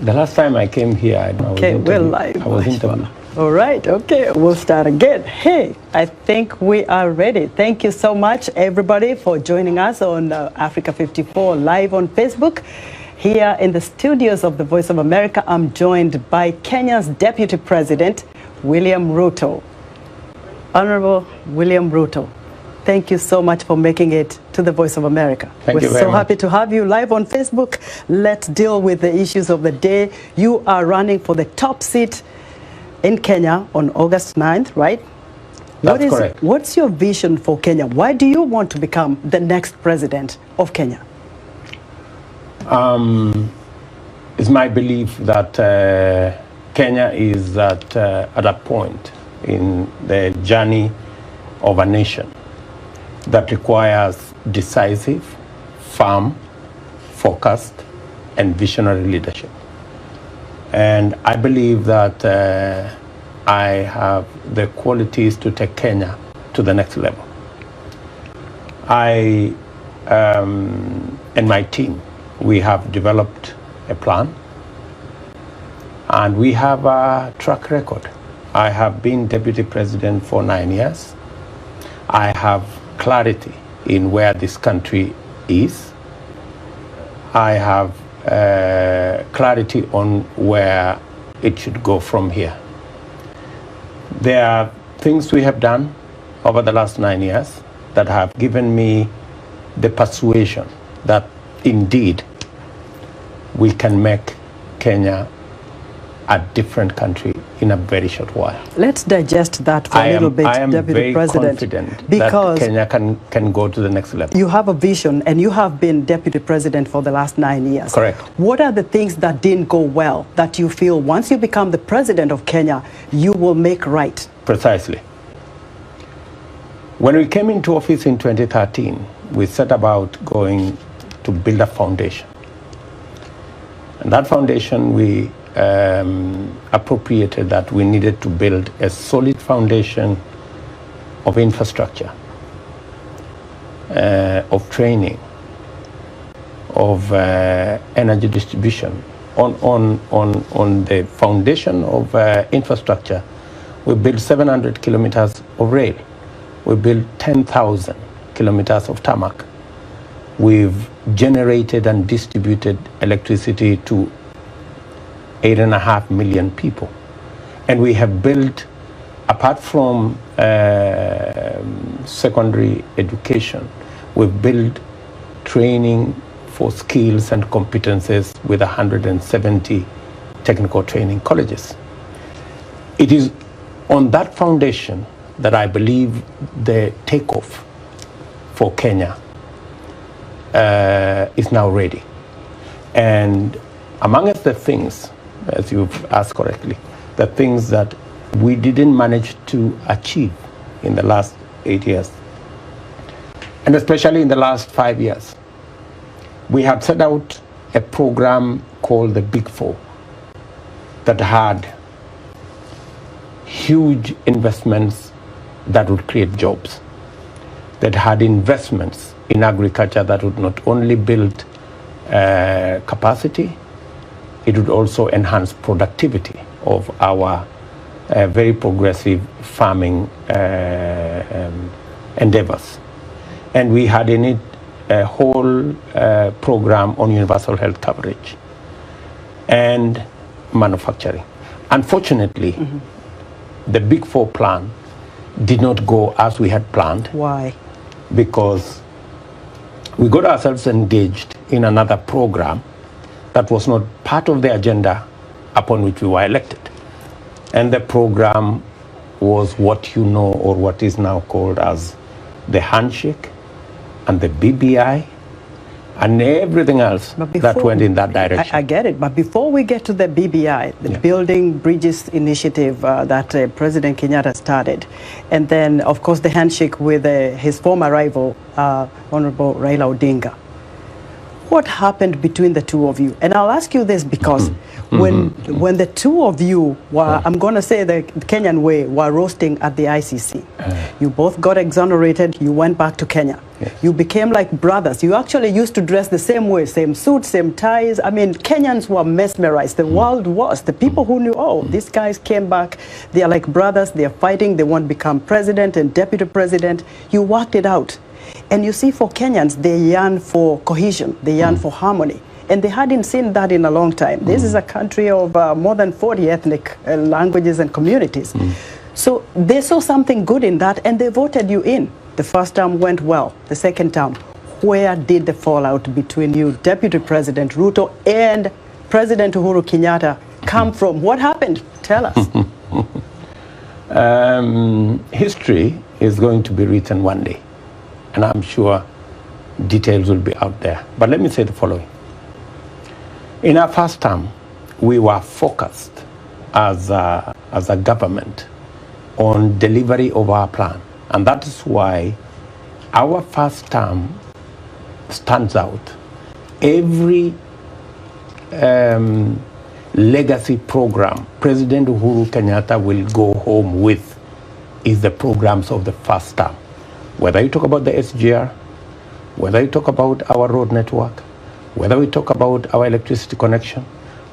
The last time I came here, okay, we're live. I was interviewed. All right, okay, we'll start again. Hey, I think we are ready. Thank you so much, everybody, for joining us on Africa 54 live on Facebook. Here in the studios of the Voice of America, I'm joined by Kenya's Deputy President, William Ruto. Honorable William Ruto, thank you so much for making it to the Voice of America. Thank you very We're so much. happy to have you live on Facebook. Let's deal with the issues of the day. You are running for the top seat in Kenya on August 9th, right? That's correct. What's your vision for Kenya? Why do you want to become the next president of Kenya? It's my belief that Kenya is at a point in the journey of a nation that requires decisive, firm, focused, and visionary leadership. And I believe that I have the qualities to take Kenya to the next level. I and my team, we have developed a plan, and we have a track record. I have been deputy president for 9 years. I have clarity in where this country is. I have clarity on where it should go from here. There are things we have done over the last 9 years that have given me the persuasion that indeed we can make Kenya a different country in a very short while. Let's digest that for a little bit, Deputy President. I am very confident because that Kenya can go to the next level. You have a vision, and you have been Deputy President for the last 9 years. Correct. What are the things that didn't go well that you feel once you become the President of Kenya, you will make right? Precisely. When we came into office in 2013, we set about going to build a foundation. And that foundation, we appropriated that we needed to build a solid foundation of infrastructure, of training, of energy distribution. On the foundation of infrastructure, we built 700 kilometers of rail. We built 10,000 kilometers of tarmac. We've generated and distributed electricity to 8.5 million people. And we have built, apart from secondary education, we've built training for skills and competences with 170 technical training colleges. It is on that foundation that I believe the takeoff for Kenya is now ready. And amongst the things, as you've asked correctly, the things that we didn't manage to achieve in the last 8 years, and especially in the last 5 years, we had set out a program called the Big Four that had huge investments that would create jobs, that had investments in agriculture that would not only build capacity, it would also enhance productivity of our very progressive farming endeavors. And we had in it a whole program on universal health coverage and manufacturing. Unfortunately, the Big Four plan did not go as we had planned. Why? Because we got ourselves engaged in another program that was not part of the agenda upon which we were elected. And the program was what you know, or what is now called as the handshake and the BBI and everything else that went in that direction. I get it, but before we get to the BBI, the Building Bridges Initiative that President Kenyatta started, and then of course the handshake with his former rival, Honorable Raila Odinga. What happened between the two of you? And I'll ask you this because when the two of you were, I'm going to say the Kenyan way, were roasting at the ICC. You both got exonerated. You went back to Kenya. Yes. You became like brothers. You actually used to dress the same way, same suits, same ties. I mean, Kenyans were mesmerized. The world was. The people who knew, oh, these guys came back. They are like brothers. They are fighting. They want to become president and deputy president. You worked it out. And you see, for Kenyans, they yearn for cohesion. They yearn for harmony. And they hadn't seen that in a long time. This is a country of more than 40 ethnic languages and communities. So they saw something good in that, and they voted you in. The first term went well. The second term, where did the fallout between you, Deputy President Ruto, and President Uhuru Kenyatta come from? What happened? Tell us. History is going to be written one day, and I'm sure details will be out there. But let me say the following. In our first term, we were focused as a government on delivery of our plan. And that is why our first term stands out. Every legacy program President Uhuru Kenyatta will go home with is the programs of the first term. Whether you talk about the SGR, whether you talk about our road network, whether we talk about our electricity connection,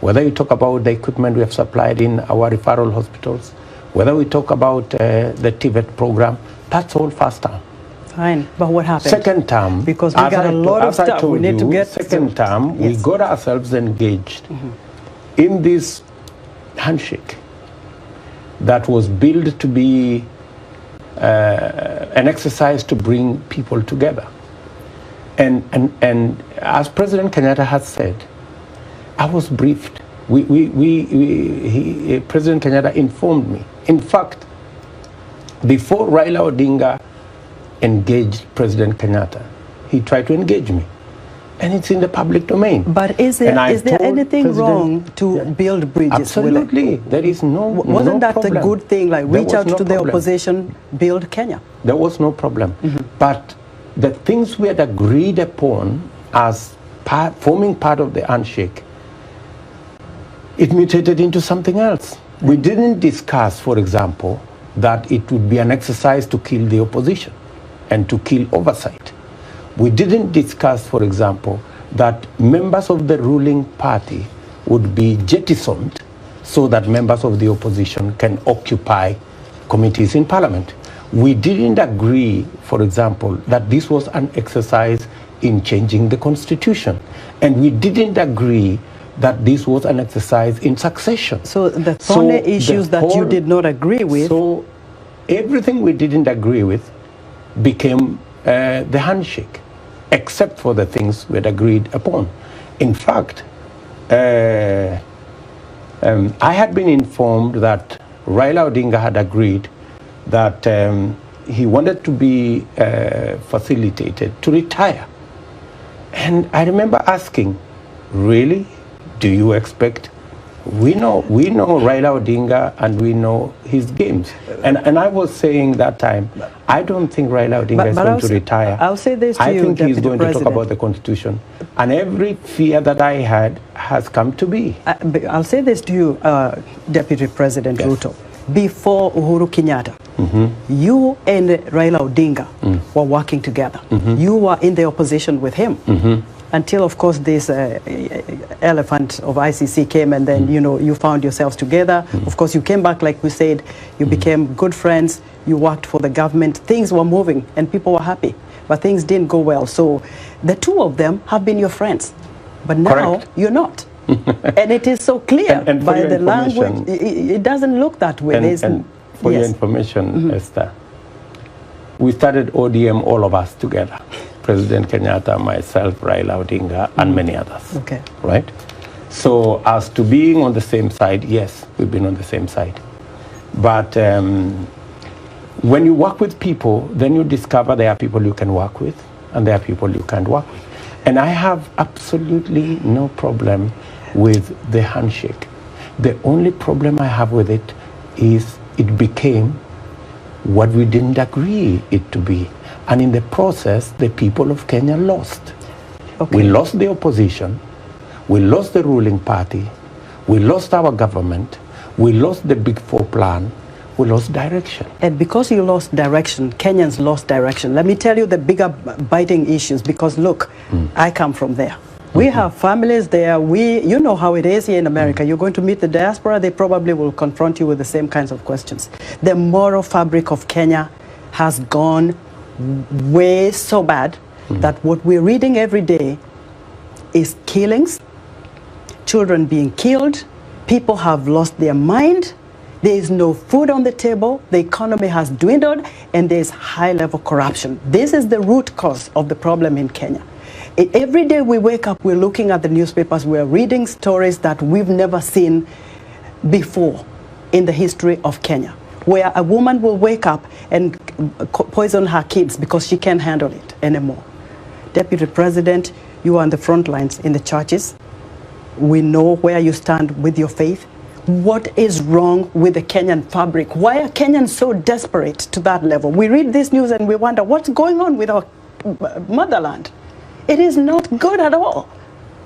whether we talk about the equipment we have supplied in our referral hospitals, whether we talk about the TVET program, that's all first term. Fine, but what happened? Second term, because we got a lot of stuff we need to get. Second term, yes, we got ourselves engaged in this handshake that was built to be an exercise to bring people together. And as President Kenyatta has said, I was briefed. President Kenyatta informed me. In fact, before Raila Odinga engaged President Kenyatta, he tried to engage me. And it's in the public domain. But is there anything wrong to build bridges? Absolutely. There is Wasn't that problem. a good thing? Like reach out to the opposition, build Kenya? There was no problem. But the things we had agreed upon as forming part of the handshake, it mutated into something else. We didn't discuss, for example, that it would be an exercise to kill the opposition and to kill oversight. We didn't discuss, for example, that members of the ruling party would be jettisoned so that members of the opposition can occupy committees in parliament. We didn't agree, for example, that this was an exercise in changing the constitution. And we didn't agree that this was an exercise in succession. So the only issues that you did not agree with... So everything we didn't agree with became the handshake, except for the things we had agreed upon. In fact, I had been informed that Raila Odinga had agreed that he wanted to be facilitated to retire. And I remember asking, really? Do you expect? We know Raila Odinga and we know his games. And I was saying that time, I don't think Raila Odinga is going to retire. I'll say this to you, I think he's going President. to talk about the Constitution. And every fear that I had has come to be. I'll say this to you, Deputy President Ruto. Before Uhuru Kenyatta, you and Raila Odinga were working together. You were in the opposition with him. Until, of course, this elephant of ICC came, and then, you found yourselves together. Of course, you came back, like we said, you became good friends, you worked for the government, things were moving, and people were happy. But things didn't go well. So the two of them have been your friends. But now, you're not. And it is so clear and by the language. It doesn't look that way. And for your information, Esther, we started ODM, all of us together. President Kenyatta, myself, Raila Odinga, and many others. Okay. Right? So as to being on the same side, yes, we've been on the same side. But when you work with people, then you discover there are people you can work with, and there are people you can't work with. And I have absolutely no problem with the handshake. The only problem I have with it is it became what we didn't agree it to be. And in the process, the people of Kenya lost. Okay. We lost the opposition, we lost the ruling party, We lost our government. We lost the Big Four plan. We lost direction. And because you lost direction, Kenyans lost direction. Let me tell you the bigger biting issues, because look, I come from there. We have families there. You know how it is here in America. You're going to meet the diaspora, they probably will confront you with the same kinds of questions. The moral fabric of Kenya has gone way so bad that what we're reading every day is killings, children being killed, people have lost their mind. There is no food on the table, the economy has dwindled, and there's high-level corruption. This is the root cause of the problem in Kenya. Every day we wake up, we're looking at the newspapers, we're reading stories that we've never seen before in the history of Kenya, where a woman will wake up and poison her kids because she can't handle it anymore. Deputy President, you are on the front lines in the churches. We know where you stand with your faith. What is wrong with the Kenyan fabric? Why are Kenyans so desperate to that level? We read this news and we wonder what's going on with our motherland. It is not good at all.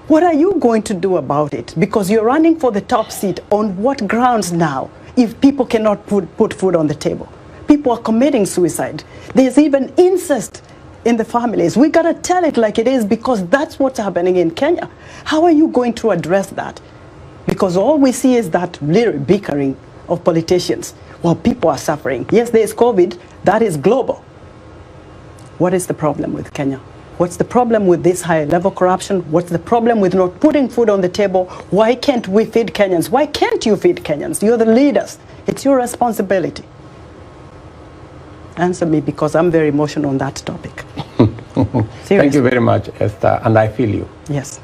What are you going to do about it? Because you're running for the top seat. On what grounds now, if people cannot put food on the table? People are committing suicide. There's even incest in the families. We gotta tell it like it is, because that's what's happening in Kenya. How are you going to address that? Because all we see is that little bickering of politicians while people are suffering. Yes, there is COVID, that is global. What is the problem with Kenya? What's the problem with this high-level corruption? What's the problem with not putting food on the table? Why can't we feed Kenyans? Why can't you feed Kenyans? You're the leaders. It's your responsibility. Answer me, because I'm very emotional on that topic. Thank you very much, Esther, and I feel you. Yes.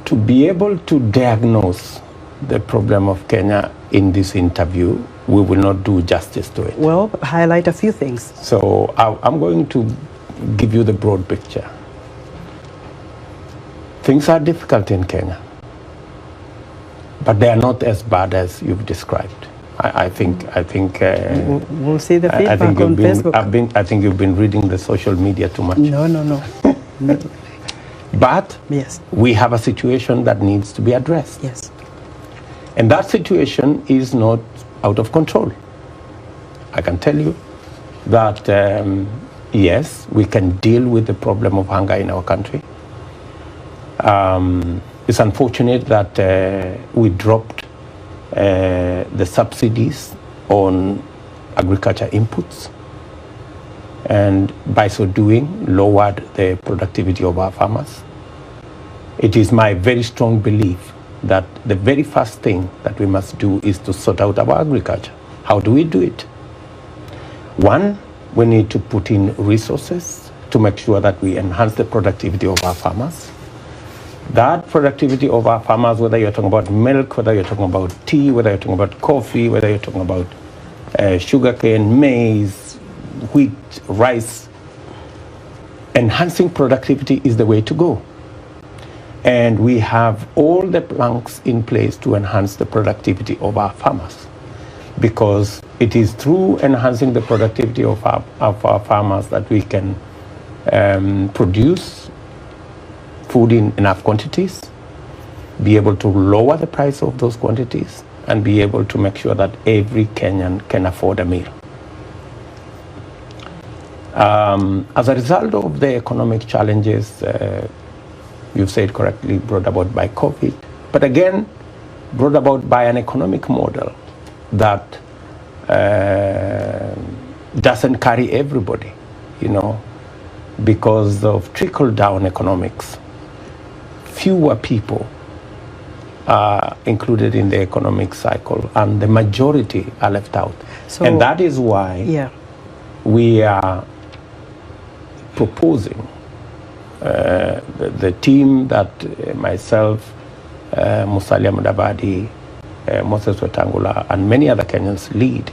To be able to diagnose the problem of Kenya in this interview, we will not do justice to it. Well, highlight a few things. So I'm going to give you the broad picture. Things are difficult in Kenya, but they are not as bad as you've described. I think. We'll see the feedback on Facebook. I think you've been reading the social media too much. No. No. But yes, we have a situation that needs to be addressed. Yes. And that situation is not out of control. I can tell you that, yes, we can deal with the problem of hunger in our country. It's unfortunate that we dropped the subsidies on agriculture inputs, and by so doing, lowered the productivity of our farmers. It is my very strong belief that the very first thing that we must do is to sort out our agriculture. How do we do it? One, we need to put in resources to make sure that we enhance the productivity of our farmers. That productivity of our farmers, whether you're talking about milk, whether you're talking about tea, whether you're talking about coffee, whether you're talking about sugarcane, maize, wheat, rice, enhancing productivity is the way to go. And we have all the planks in place to enhance the productivity of our farmers, because it is through enhancing the productivity of our farmers that we can produce food in enough quantities, be able to lower the price of those quantities, and be able to make sure that every Kenyan can afford a meal. As a result of the economic challenges, you've said correctly, brought about by COVID, but again, brought about by an economic model that doesn't carry everybody, because of trickle-down economics. Fewer people are included in the economic cycle, and the majority are left out. And that is why we are proposing, the team that myself, Musalia Mudavadi, Moses Wetangula, and many other Kenyans lead,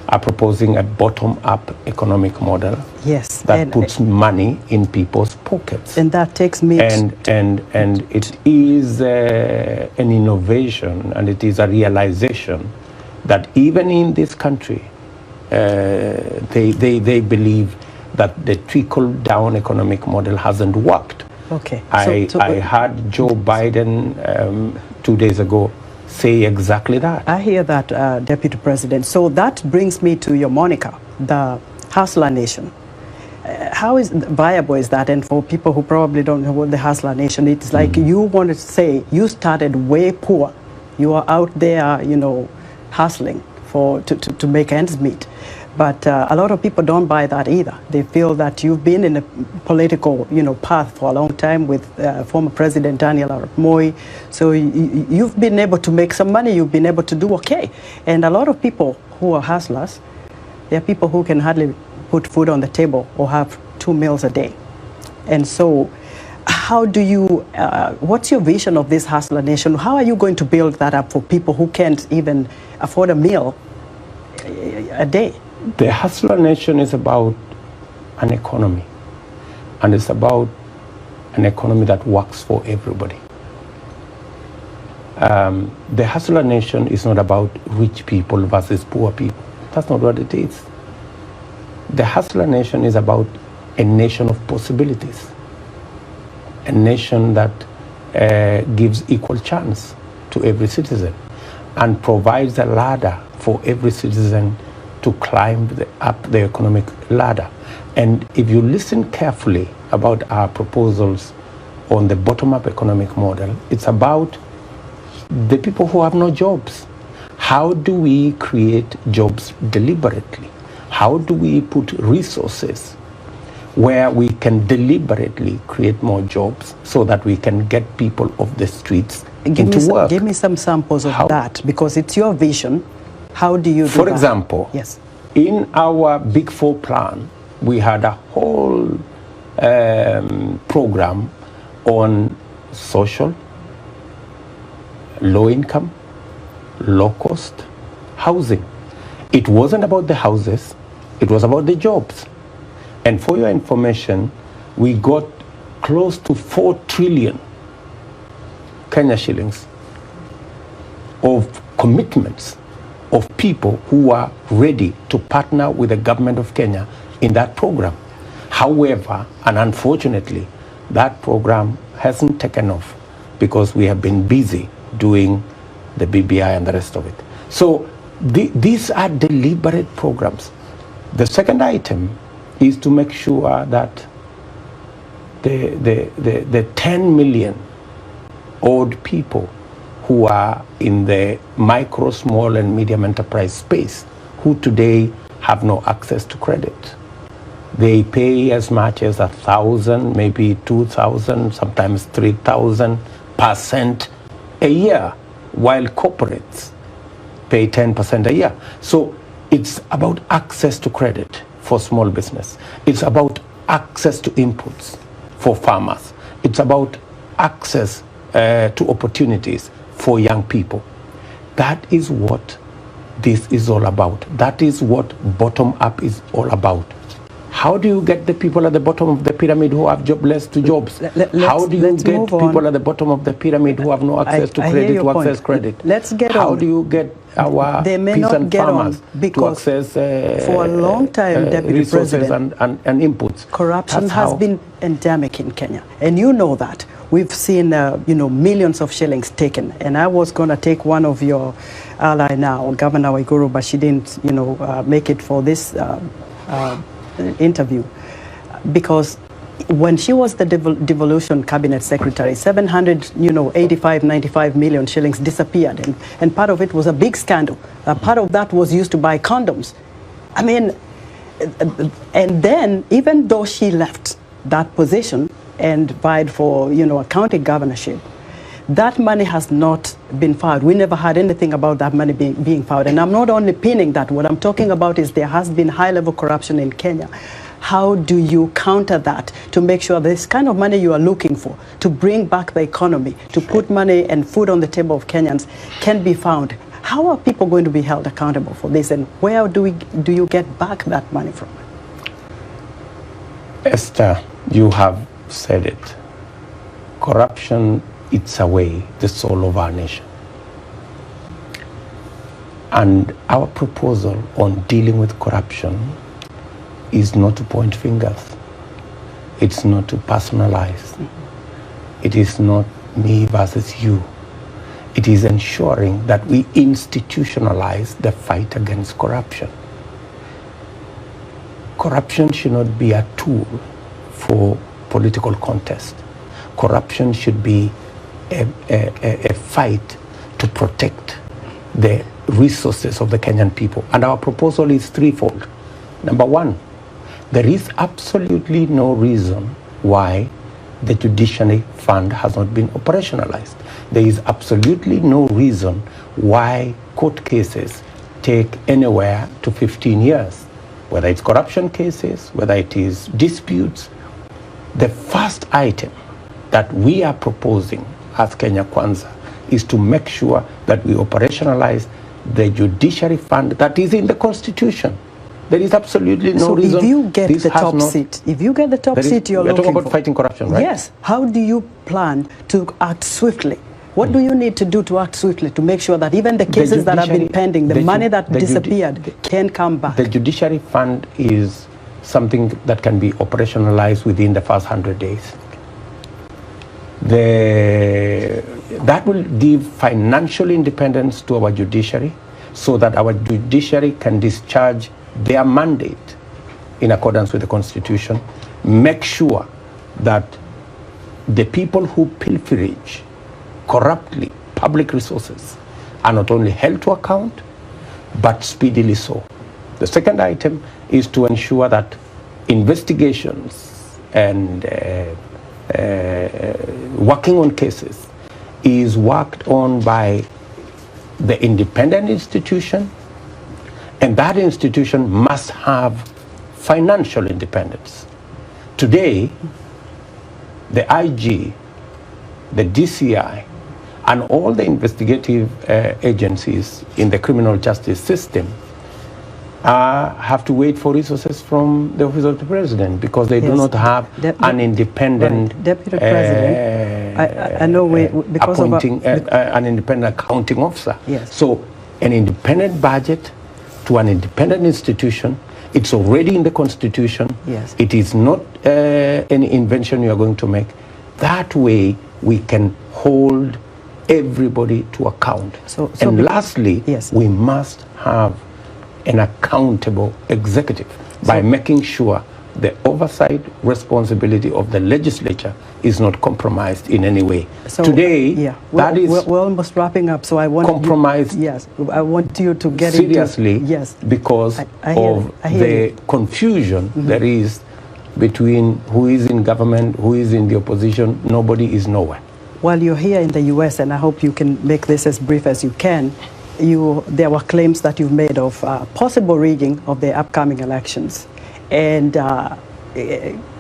are proposing a bottom-up economic model that puts money in people's pockets. And that takes me and it is an innovation, and it is a realization that even in this country, they believe that the trickle-down economic model hasn't worked. Okay. I heard Joe Biden 2 days ago say exactly that. I hear that, Deputy President. So that brings me to your moniker, the Hustler Nation. How viable is that? And for people who probably don't know what the Hustler Nation, it's like you wanted to say you started way poor. You are out there, you know, hustling to make ends meet. But a lot of people don't buy that either. They feel that you've been in a political, you know, path for a long time with former President Daniel Arap Moi. So you've been able to make some money. You've been able to do okay. And a lot of people who are hustlers, they're people who can hardly put food on the table or have 2 meals a day. And so how do you, what's your vision of this Hustler Nation? How are you going to build that up for people who can't even afford a meal a day? The Hustler Nation is about an economy, and it's about an economy that works for everybody. The Hustler Nation is not about rich people versus poor people. That's not what it is. The Hustler Nation is about a nation of possibilities, a nation that gives equal chance to every citizen and provides a ladder for every citizen to climb up the economic ladder. And if you listen carefully about our proposals on the bottom-up economic model, it's about the people who have no jobs. How do we create jobs deliberately? How do we put resources where we can deliberately create more jobs so that we can get people off the streets into work? Give me some samples of that, because it's your vision. How do you do that? For example, yes, in our Big Four plan, we had a whole program on social, low income, low cost housing. It wasn't about the houses, it was about the jobs. And for your information, we got close to 4 trillion Kenya shillings of commitments of people who are ready to partner with the government of Kenya in that program. However, and unfortunately, that program hasn't taken off because we have been busy doing the BBI and the rest of it. So these are deliberate programs. The second item is to make sure that the 10 million odd people who are in the micro, small, and medium enterprise space, who today have no access to credit. They pay as much as 1,000, maybe 2,000, sometimes 3,000% a year, while corporates pay 10% a year. So it's about access to credit for small business. It's about access to inputs for farmers. It's about access to opportunities for young people. That is what this is all about. That is what bottom up is all about. How do you get the people at the bottom of the pyramid who have jobless to jobs? How do you get people at the bottom of the pyramid who have no access to credit to access credit? Let's get How do you get our peasant farmers to access for a long time, Deputy resources President, and inputs? Corruption has been endemic in Kenya, and you know that. We've seen, millions of shillings taken. And I was going to take one of your ally now, Governor Waiguru, but she didn't, make it for this interview. Because when she was the devolution cabinet secretary, 95 million shillings disappeared. And part of it was a big scandal. Part of that was used to buy condoms. I mean, and then even though she left that position and vied for, a county governorship, that money has not been found. We never heard anything about that money being found. And I'm not only pinning that. What I'm talking about is there has been high-level corruption in Kenya. How do you counter that to make sure this kind of money you are looking for, to bring back the economy, to put money and food on the table of Kenyans, can be found? How are people going to be held accountable for this? And where do you get back that money from? Esther, you have said it. Corruption eats away the soul of our nation. And our proposal on dealing with corruption is not to point fingers. It's not to personalize. It is not me versus you. It is ensuring that we institutionalize the fight against corruption. Corruption should not be a tool for political contest. Corruption should be a fight to protect the resources of the Kenyan people. And our proposal is threefold. Number one, there is absolutely no reason why the Judiciary Fund has not been operationalized. There is absolutely no reason why court cases take anywhere to 15 years, whether it's corruption cases, whether it is disputes. The first item that we are proposing as Kenya Kwanza is to make sure that we operationalize the Judiciary Fund that is in the Constitution. There is absolutely no reason. So if you get the top seat, you're looking we're talking about fighting corruption, right? Yes. How do you plan to act swiftly? What do you need to do to act swiftly to make sure that even the cases that have been pending, the money that disappeared, can come back? The Judiciary Fund is something that can be operationalized within the first 100 days. That will give financial independence to our judiciary so that our judiciary can discharge their mandate in accordance with the Constitution. Make sure that the people who pilferage corruptly public resources are not only held to account, but speedily so. The second item is to ensure that investigations and working on cases is worked on by the independent institution, and that institution must have financial independence. Today, the IG, the DCI, and all the investigative agencies in the criminal justice system have to wait for resources from the Office of the President because they do not have an independent Deputy President. I know because appointing an independent accounting officer. Yes. So an independent budget to an independent institution, it's already in the Constitution. Yes. It is not any invention you are going to make. That way we can hold everybody to account. And lastly, yes, we must have an accountable executive by making sure the oversight responsibility of the legislature is not compromised in any way. So today, we're almost wrapping up. So I want compromised. Yes, I want you to get seriously. Into, yes, because of the confusion there is between who is in government, who is in the opposition. Nobody is nowhere. While you're here in the U.S., and I hope you can make this as brief as you can, there were claims that you've made of possible rigging of the upcoming elections. And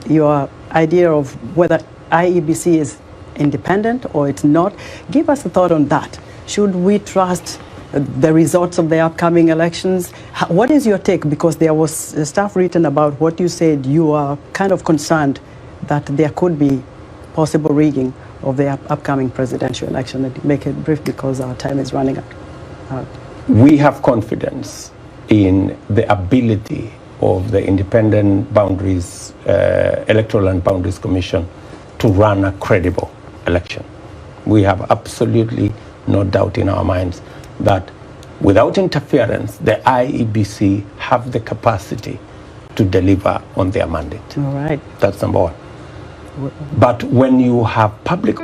your idea of whether IEBC is independent or it's not, give us a thought on that. Should we trust the results of the upcoming elections? What is your take? Because there was stuff written about what you said. You are kind of concerned that there could be possible rigging of the upcoming presidential election. And make it brief because our time is running out. We have confidence in the ability of the Independent Boundaries, Electoral and Boundaries Commission to run a credible election. We have absolutely no doubt in our minds that without interference, the IEBC have the capacity to deliver on their mandate. All right. That's number one. But when you have public